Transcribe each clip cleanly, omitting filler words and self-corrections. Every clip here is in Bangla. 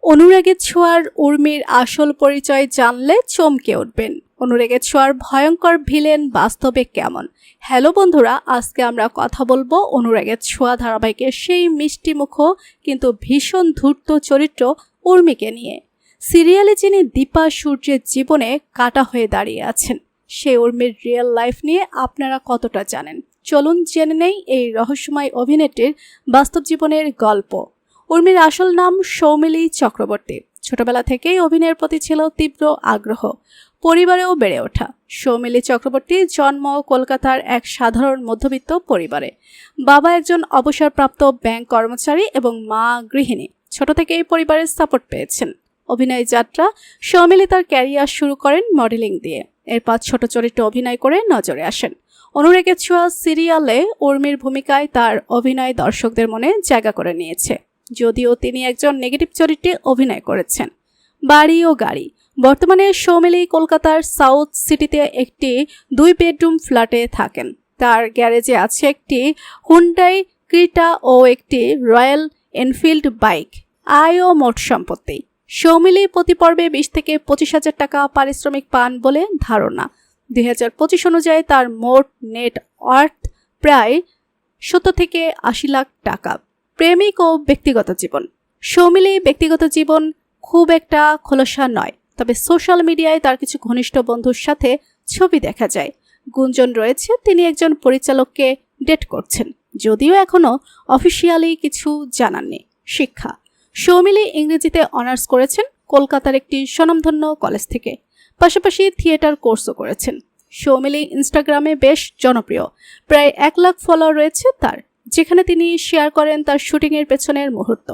অনুরাগের ছোঁয়ার উর্মির আসল পরিচয় জানলে চমকে উঠবেন। অনুরাগের ছোঁয়ার ভয়ঙ্কর ভিলেন বাস্তবে কেমন? হ্যালো বন্ধুরা, আজকে আমরা কথা বলবো অনুরাগের ছোঁয়া ধারাবাহিকের সেই মিষ্টি মুখ কিন্তু ভীষণ ধূর্ত চরিত্র উর্মিকে নিয়ে। সিরিয়ালে যিনি দীপা সূর্যের জীবনে কাটা হয়ে দাঁড়িয়ে আছেন, সেই উর্মির রিয়েল লাইফ নিয়ে আপনারা কতটা জানেন? চলুন জেনে নেই এই রহস্যময় অভিনেত্রীর বাস্তব জীবনের গল্প। উর্মির আসল নাম সৌমিলি চক্রবর্তী। ছোটবেলা থেকেই অভিনয়ের প্রতি ছিল তীব্র আগ্রহ। পরিবারেও বেড়ে ওঠা সৌমিলি চক্রবর্তীর জন্ম কলকাতার এক সাধারণ মধ্যবিত্ত পরিবারে। বাবা একজন অবসরপ্রাপ্ত ব্যাংক কর্মচারী এবং মা গৃহিণী। ছোট থেকেই পরিবারের সাপোর্ট পেয়েছেন। অভিনয় যাত্রা সৌমিলি তার ক্যারিয়ার শুরু করেন মডেলিং দিয়ে। এরপর ছোট চরিত্রে অভিনয় করে নজরে আসেন। অনুরাগের ছোঁয়া সিরিয়ালে উর্মির ভূমিকায় তার অভিনয় দর্শকদের মনে জায়গা করে নিয়েছে। যদিও তিনি একজন নেগেটিভ চরিত্রে অভিনয় করেছেন। বাড়ি ও গাড়ি। বর্তমানে সৌমিলি কলকাতার সাউথ সিটিতে একটি 2 বেডরুম ফ্ল্যাটে থাকেন। তার গ্যারেজে আছে একটি হুন্ডাই ক্রিটা ও একটি রয়্যাল এনফিল্ড বাইক। আয় ও মোট সম্পত্তি। সৌমিলি প্রতি পর্বে 20 থেকে 25,000 টাকা পারিশ্রমিক পান বলে ধারণা। 2025 অনুযায়ী তার মোট নেট ওয়ার্থ প্রায় 70 থেকে 80 লাখ টাকা। প্রেমিক ও ব্যক্তিগত জীবন। সৌমিলি ব্যক্তিগত জীবন খুব একটা খোলসা নয়, তবে সোশ্যাল মিডিয়ায় তার কিছু ঘনিষ্ঠ বন্ধুর সাথে ছবি দেখা যায়। গুঞ্জন রয়েছে তিনি একজন পরিচালককে ডেট করছেন, যদিও এখনো অফিসিয়ালি কিছু জানাননি। শিক্ষা। সৌমিলি ইংরেজিতে অনার্স করেছেন কলকাতার একটি স্বনামধন্য কলেজ থেকে। পাশাপাশি থিয়েটার কোর্সও করেছেন। সৌমিলি ইনস্টাগ্রামে বেশ জনপ্রিয়। প্রায় 1 লাখ ফলোয়ার রয়েছে তার, যেখানে তিনি শেয়ার করেন তার শুটিংয়ের পেছনের মুহূর্ত,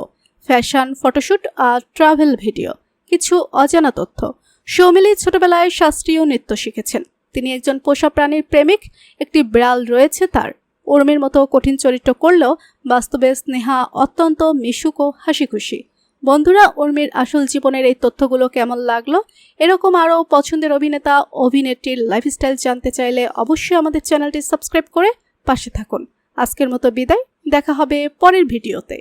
ফ্যাশন, ফটোশুট আর ট্রাভেল ভিডিও। কিছু অজানা তথ্য। সৌমিলি ছোটবেলায় শাস্ত্রীয় নৃত্য শিখেছেন। তিনি একজন পোষা প্রাণীর প্রেমিক। একটি বিড়াল রয়েছে তার। উর্মির মতো কঠিন চরিত্র করলেও বাস্তবে স্নেহা অত্যন্ত মিশুক ও হাসি খুশি। বন্ধুরা, উর্মির আসল জীবনের এই তথ্যগুলো কেমন লাগলো? এরকম আরও পছন্দের অভিনেতা অভিনেত্রীর লাইফস্টাইল জানতে চাইলে অবশ্যই আমাদের চ্যানেলটি সাবস্ক্রাইব করে পাশে থাকুন। আজকের মতো বিদায়, দেখা হবে পরের ভিডিওতে।